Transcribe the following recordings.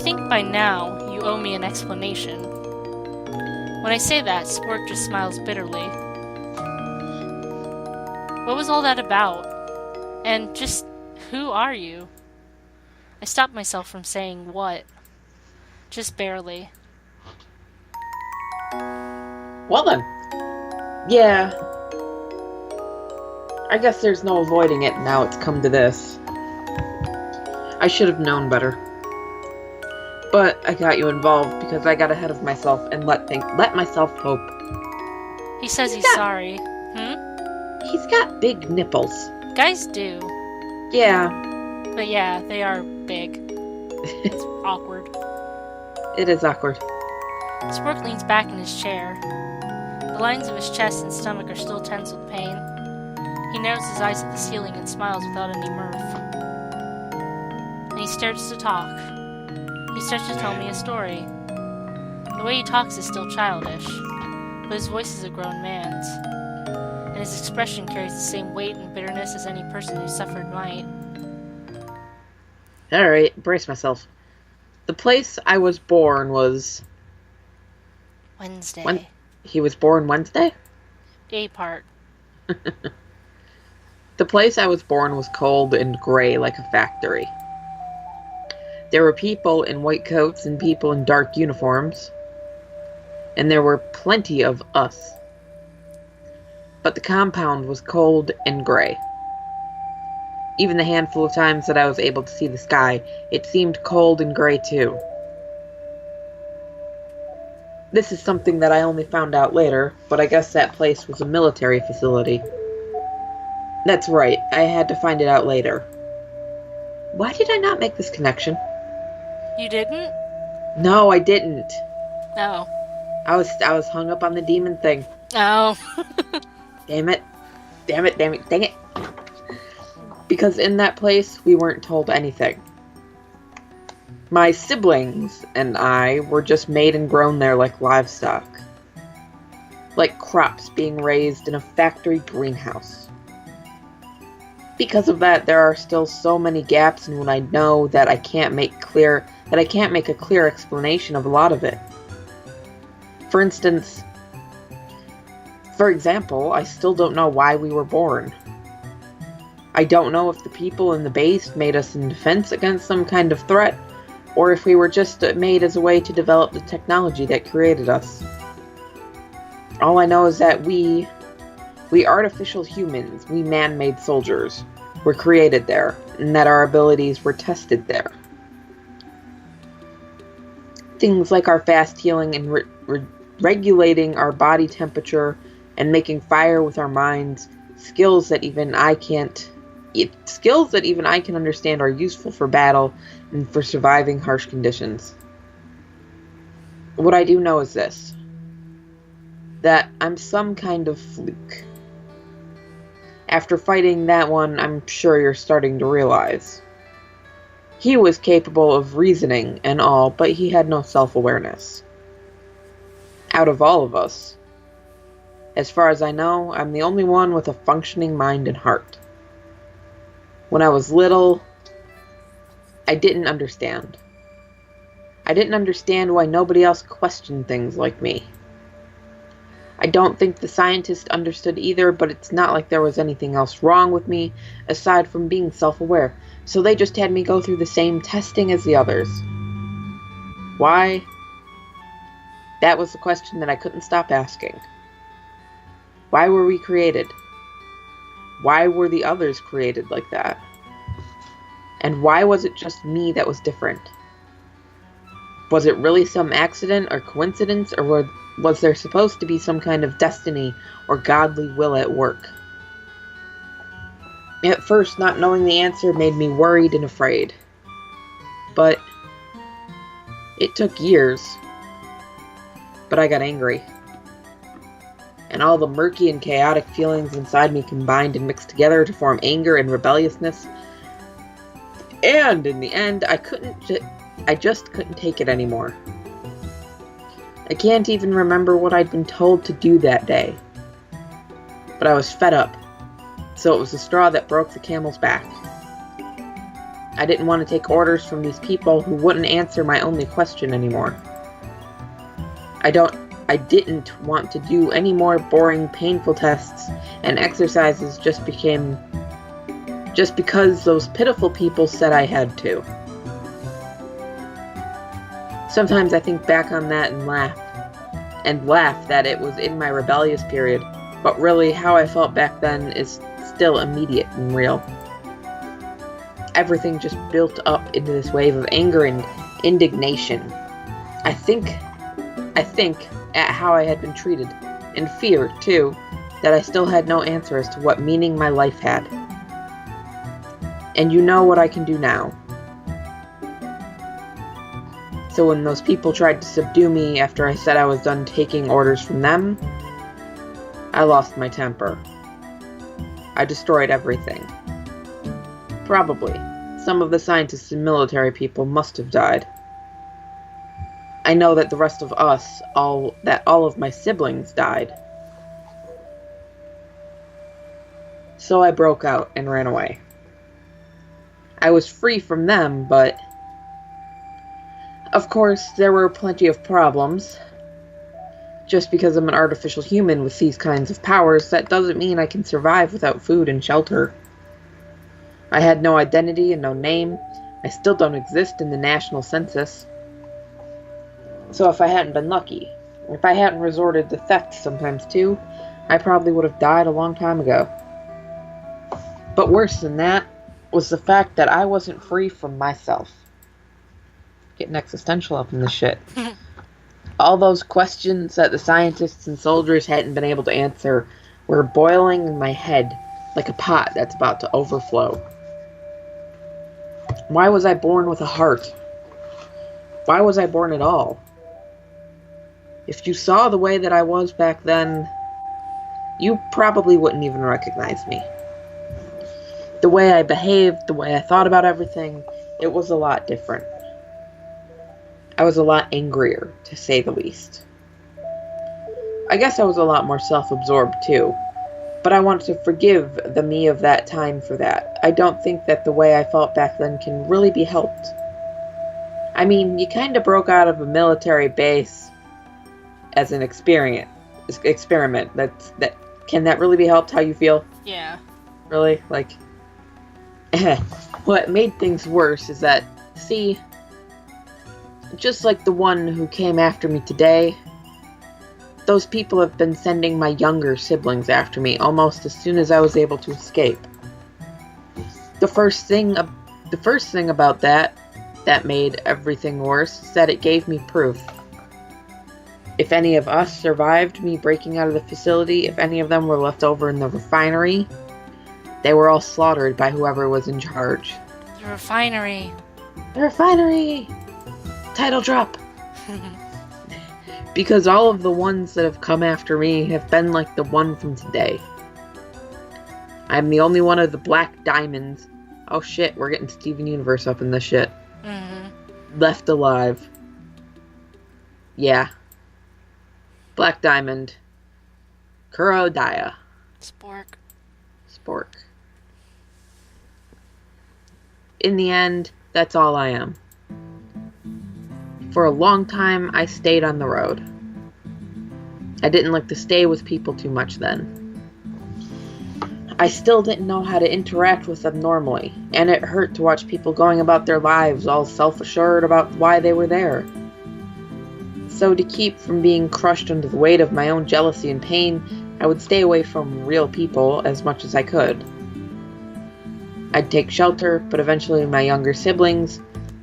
think by now you owe me an explanation. When I say that, Spork just smiles bitterly. What was all that about? And just, who are you? I stopped myself from saying what. Just barely. Well then. Yeah. I guess there's no avoiding it now it's come to this. I should have known better. But I got you involved because I got ahead of myself and let myself hope. He says he's sorry. He's got big nipples. Guys do. Yeah. But yeah, they are big. It's awkward. It is awkward. Spork leans back in his chair. The lines of his chest and stomach are still tense with pain. He narrows his eyes at the ceiling and smiles without any mirth. And he starts to talk. He starts to tell me a story. The way he talks is still childish, but his voice is a grown man's. And his expression carries the same weight and bitterness as any person who suffered might. Alright, brace myself. The place I was born was... Wednesday. He was born Wednesday? A part. The place I was born was cold and gray like a factory. There were people in white coats and people in dark uniforms. And there were plenty of us. But the compound was cold and gray. Even the handful of times that I was able to see the sky, it seemed cold and gray too. This is something that I only found out later, but I guess that place was a military facility. That's right, I had to find it out later. Why did I not make this connection? You didn't? No, I didn't. Oh. I was hung up on the demon thing. Oh. Damn it. Dang it. Because in that place, we weren't told anything. My siblings and I were just made and grown there like livestock. Like crops being raised in a factory greenhouse. Because of that, there are still so many gaps in what I know that I can't make a clear explanation of a lot of it. For example, I still don't know why we were born. I don't know if the people in the base made us in defense against some kind of threat, or if we were just made as a way to develop the technology that created us. All I know is that we artificial humans, we man-made soldiers, were created there, and that our abilities were tested there. Things like our fast healing and regulating our body temperature and making fire with our minds, skills that even I can understand are useful for battle and for surviving harsh conditions. What I do know is this: that I'm some kind of fluke. After fighting that one, I'm sure you're starting to realize. He was capable of reasoning and all, but he had no self-awareness. Out of all of us, as far as I know, I'm the only one with a functioning mind and heart. When I was little, I didn't understand. I didn't understand why nobody else questioned things like me. I don't think the scientists understood either, but it's not like there was anything else wrong with me, aside from being self-aware, so they just had me go through the same testing as the others. Why? That was the question that I couldn't stop asking. Why were we created? Why were the others created like that? And why was it just me that was different? Was it really some accident or coincidence, or was there supposed to be some kind of destiny or godly will at work? At first, not knowing the answer made me worried and afraid. But it took years. But I got angry. And all the murky and chaotic feelings inside me combined and mixed together to form anger and rebelliousness. And in the end, I just couldn't take it anymore. I can't even remember what I'd been told to do that day. But I was fed up, so it was the straw that broke the camel's back. I didn't want to take orders from these people who wouldn't answer my only question anymore. I didn't want to do any more boring, painful tests and exercises just because those pitiful people said I had to. Sometimes I think back on that and laugh that it was in my rebellious period, but really how I felt back then is still immediate and real. Everything just built up into this wave of anger and indignation. I think at how I had been treated, and fear, too, that I still had no answer as to what meaning my life had. And you know what I can do now. So when those people tried to subdue me after I said I was done taking orders from them, I lost my temper. I destroyed everything. Probably. Some of the scientists and military people must have died. I know that the rest of us, all of my siblings died. So I broke out and ran away. I was free from them, but of course there were plenty of problems. Just because I'm an artificial human with these kinds of powers, that doesn't mean I can survive without food and shelter. I had no identity and no name. I still don't exist in the national census. So if I hadn't been lucky, if I hadn't resorted to theft sometimes too, I probably would have died a long time ago. But worse than that was the fact that I wasn't free from myself. Getting existential up in this shit. All those questions that the scientists and soldiers hadn't been able to answer were boiling in my head like a pot that's about to overflow. Why was I born with a heart? Why was I born at all? If you saw the way that I was back then, you probably wouldn't even recognize me. The way I behaved, the way I thought about everything, it was a lot different. I was a lot angrier, to say the least. I guess I was a lot more self-absorbed too, but I want to forgive the me of that time for that. I don't think that the way I felt back then can really be helped. I mean, you kind of broke out of a military base as an experiment. Can that really be helped how you feel? Yeah. Really? Like, what made things worse is that, see, just like the one who came after me today, those people have been sending my younger siblings after me almost as soon as I was able to escape. The first thing about that made everything worse is that it gave me proof. If any of us survived me breaking out of the facility, if any of them were left over in the refinery, they were all slaughtered by whoever was in charge. The refinery. The refinery! Title drop! Because all of the ones that have come after me have been like the one from today. I'm the only one of the Black Diamonds. Oh shit, we're getting Steven Universe up in this shit. Mm-hmm. Left alive. Yeah. Black Diamond. Kurodaya. Spork. In the end, that's all I am. For a long time, I stayed on the road. I didn't like to stay with people too much then. I still didn't know how to interact with them normally, and it hurt to watch people going about their lives all self-assured about why they were there. So to keep from being crushed under the weight of my own jealousy and pain, I would stay away from real people as much as I could. I'd take shelter, but eventually my younger siblings,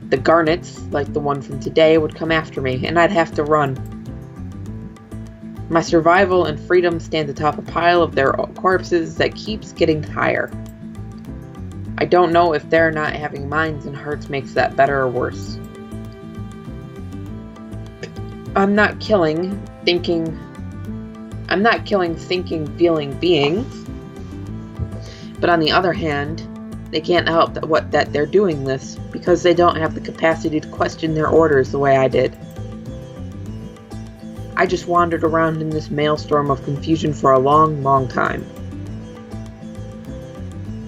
the Garnets, like the one from today, would come after me, and I'd have to run. My survival and freedom stand atop a pile of their corpses that keeps getting higher. I don't know if their not having minds and hearts makes that better or worse. I'm not killing, thinking, feeling beings. But on the other hand, they can't help that they're doing this because they don't have the capacity to question their orders the way I did. I just wandered around in this maelstrom of confusion for a long, long time.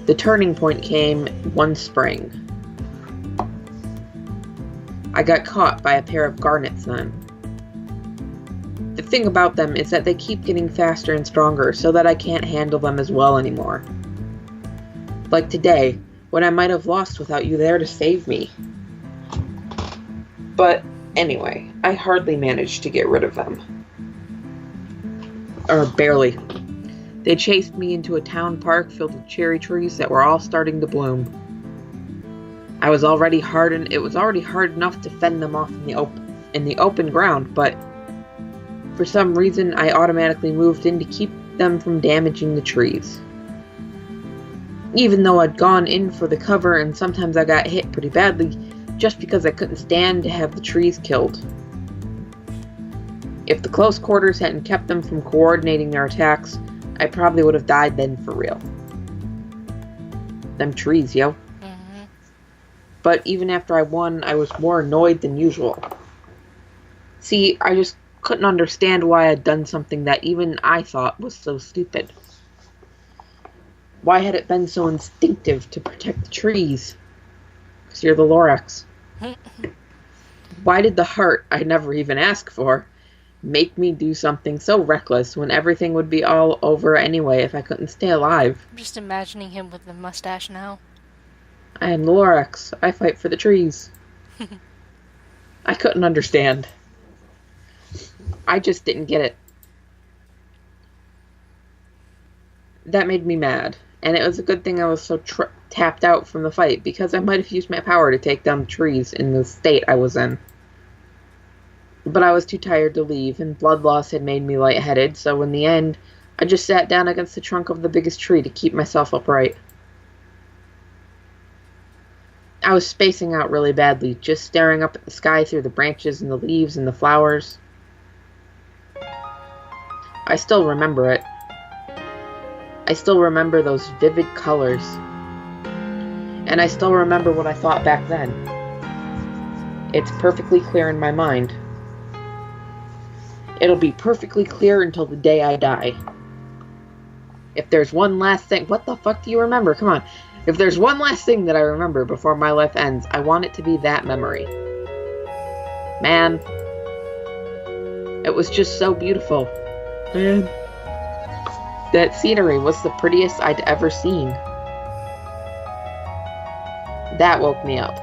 The turning point came one spring. I got caught by a pair of garnets then. The thing about them is that they keep getting faster and stronger so that I can't handle them as well anymore. Like today, when I might have lost without you there to save me. But anyway, I hardly managed to get rid of them. Or barely. They chased me into a town park filled with cherry trees that were all starting to bloom. It was already hard enough to fend them off in the open ground, but for some reason I automatically moved in to keep them from damaging the trees. Even though I'd gone in for the cover and sometimes I got hit pretty badly just because I couldn't stand to have the trees killed. If the close quarters hadn't kept them from coordinating their attacks, I probably would have died then for real. Them trees, yo. Mm-hmm. But even after I won, I was more annoyed than usual. See, I just couldn't understand why I'd done something that even I thought was so stupid. Why had it been so instinctive to protect the trees? Because you're the Lorax. Why did the heart I never even asked for make me do something so reckless when everything would be all over anyway if I couldn't stay alive? I'm just imagining him with the mustache now. I am the Lorax. I fight for the trees. I couldn't understand. I just didn't get it. That made me mad, and it was a good thing I was so tapped out from the fight, because I might have used my power to take down the trees in the state I was in. But I was too tired to leave, and blood loss had made me lightheaded, so in the end, I just sat down against the trunk of the biggest tree to keep myself upright. I was spacing out really badly, just staring up at the sky through the branches and the leaves and the flowers. I still remember it. I still remember those vivid colors. And I still remember what I thought back then. It's perfectly clear in my mind. It'll be perfectly clear until the day I die. If there's one last thing... What the fuck do you remember? Come on. If there's one last thing that I remember before my life ends, I want it to be that memory. Man. It was just so beautiful. Man. That scenery was the prettiest I'd ever seen. That woke me up.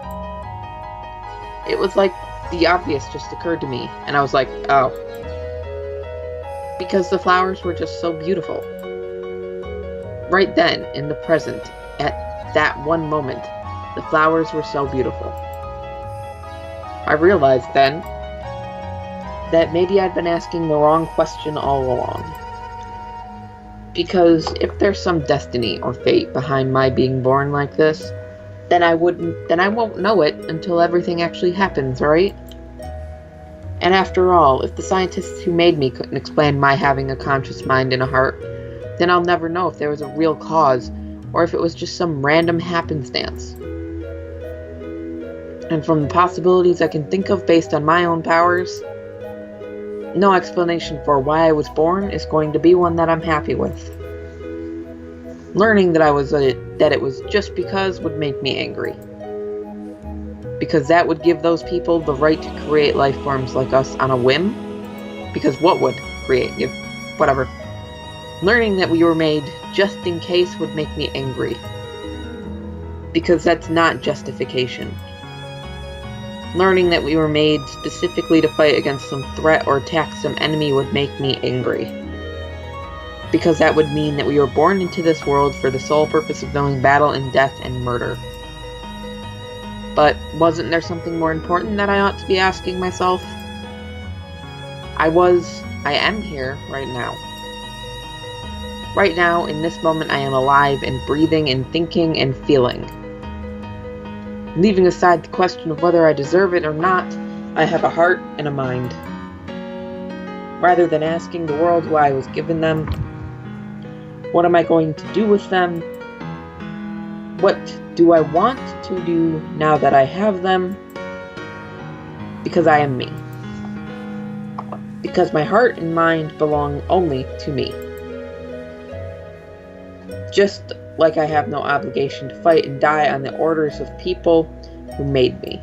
It was like the obvious just occurred to me, and I was like, oh. Because the flowers were just so beautiful. Right then, in the present, at that one moment, the flowers were so beautiful. I realized then that maybe I'd been asking the wrong question all along. Because if there's some destiny or fate behind my being born like this, then I won't know it until everything actually happens, right? And after all, if the scientists who made me couldn't explain my having a conscious mind and a heart, then I'll never know if there was a real cause, or if it was just some random happenstance. And from the possibilities I can think of based on my own powers, no explanation for why I was born is going to be one that I'm happy with. Learning that it was just because would make me angry. Because that would give those people the right to create life forms like us on a whim. Because what would create you? Whatever. Learning that we were made just in case would make me angry. Because that's not justification. Learning that we were made specifically to fight against some threat or attack some enemy would make me angry. Because that would mean that we were born into this world for the sole purpose of knowing battle and death and murder. But wasn't there something more important that I ought to be asking myself? I am here right now. Right now, in this moment, I am alive and breathing and thinking and feeling. Leaving aside the question of whether I deserve it or not, I have a heart and a mind. Rather than asking the world why I was given them, what am I going to do with them? What do I want to do now that I have them? Because I am me. Because my heart and mind belong only to me. Just like I have no obligation to fight and die on the orders of people who made me.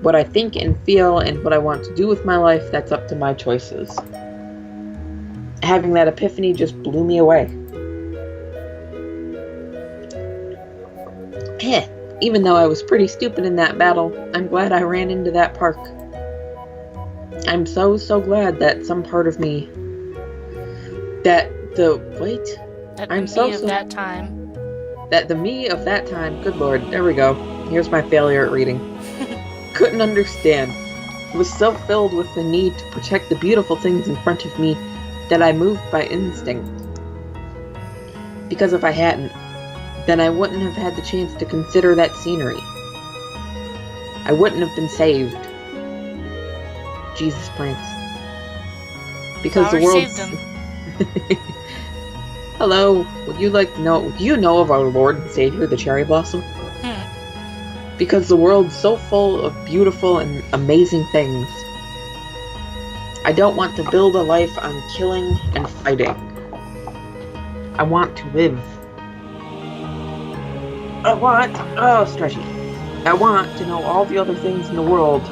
What I think and feel and what I want to do with my life, that's up to my choices. Having that epiphany just blew me away. Even though I was pretty stupid in that battle, I'm glad I ran into that park. I'm so glad that some part of me, that the me of that time, good lord, there we go. Here's my failure at reading. Couldn't understand. Was so filled with the need to protect the beautiful things in front of me that I moved by instinct. Because if I hadn't, then I wouldn't have had the chance to consider that scenery. I wouldn't have been saved. Jesus Prince. Because the world saved him. Hello, would you know of our Lord and Savior, the Cherry Blossom? Because the world's so full of beautiful and amazing things. I don't want to build a life on killing and fighting. I want to live. I want to know all the other things in the world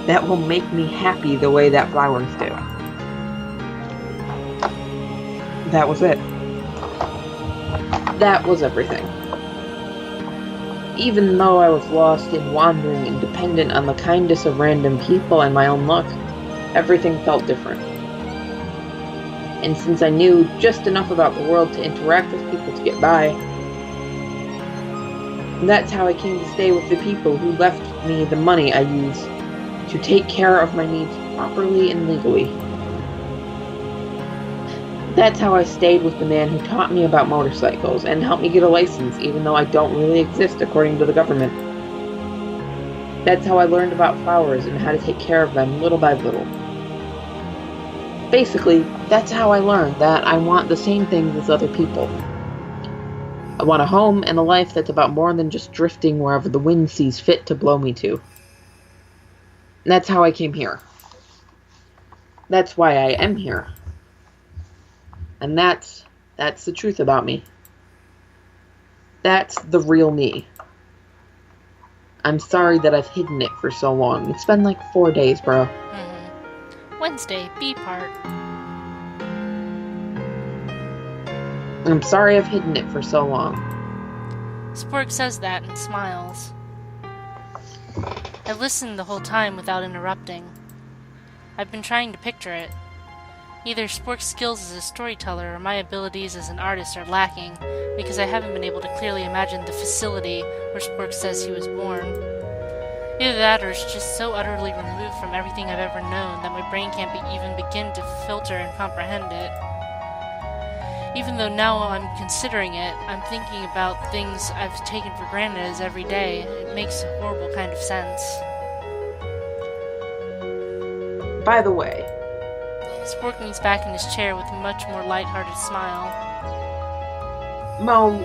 that will make me happy the way that flowers do. That was it. That was everything. Even though I was lost and wandering and dependent on the kindness of random people and my own luck, everything felt different. And since I knew just enough about the world to interact with people to get by, that's how I came to stay with the people who left me the money I use to take care of my needs properly and legally. That's how I stayed with the man who taught me about motorcycles and helped me get a license even though I don't really exist according to the government. That's how I learned about flowers and how to take care of them little by little. Basically, that's how I learned that I want the same things as other people. I want a home and a life that's about more than just drifting wherever the wind sees fit to blow me to. And that's how I came here. That's why I am here. And that's the truth about me. That's the real me. I'm sorry that I've hidden it for so long. It's been like 4 days, bro. Wednesday, B part. I'm sorry I've hidden it for so long. Spork says that and smiles. I listened the whole time without interrupting. I've been trying to picture it. Either Spork's skills as a storyteller or my abilities as an artist are lacking, because I haven't been able to clearly imagine the facility where Spork says he was born. Either that or it's just so utterly removed from everything I've ever known that my brain can't even begin to filter and comprehend it. Even though now I'm considering it, I'm thinking about things I've taken for granted as every day. It makes a horrible kind of sense. By the way, Spork leans back in his chair with a much more lighthearted smile. Mo,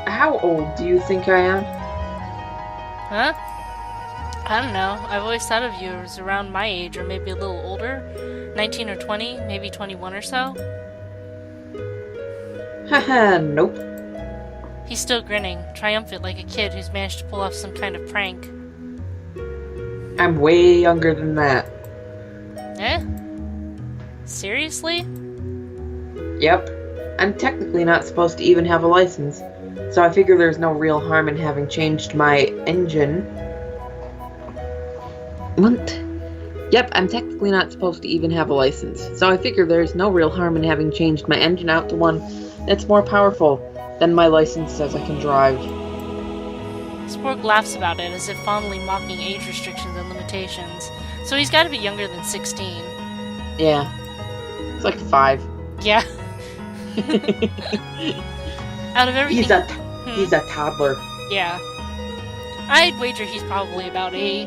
how old do you think I am? Huh? I don't know. I've always thought of you as around my age, or maybe a little older. 19 or 20, maybe 21 or so. Haha, nope. He's still grinning, triumphant like a kid who's managed to pull off some kind of prank. I'm way younger than that. Eh? Seriously? Yep. I'm technically not supposed to even have a license, so I figure there's no real harm in having changed my engine. What? Yep, I'm technically not supposed to even have a license, so I figure there's no real harm in having changed my engine out to one that's more powerful than my license says I can drive. Spork laughs about it as if fondly mocking age restrictions and limitations, so he's gotta be younger than 16. Yeah. It's like 5. Yeah. Out of everything... He's a toddler. Yeah. I'd wager he's probably about 8.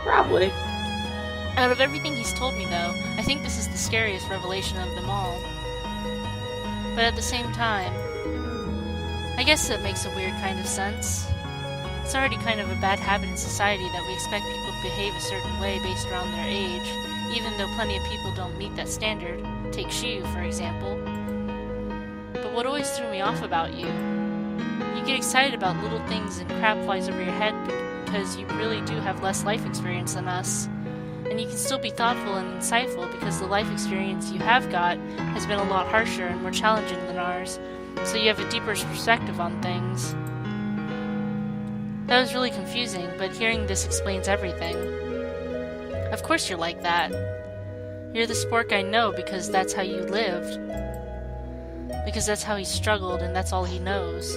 Probably. Out of everything he's told me, though, I think this is the scariest revelation of them all. But at the same time, I guess that makes a weird kind of sense. It's already kind of a bad habit in society that we expect people to behave a certain way based around their age, even though plenty of people don't meet that standard. Take Shiu, for example. But what always threw me off about you, you get excited about little things and crap flies over your head because you really do have less life experience than us. And you can still be thoughtful and insightful because the life experience you have got has been a lot harsher and more challenging than ours, so you have a deeper perspective on things. That was really confusing, but hearing this explains everything. Of course you're like that. You're the spork I know because that's how you lived. Because that's how he struggled and that's all he knows.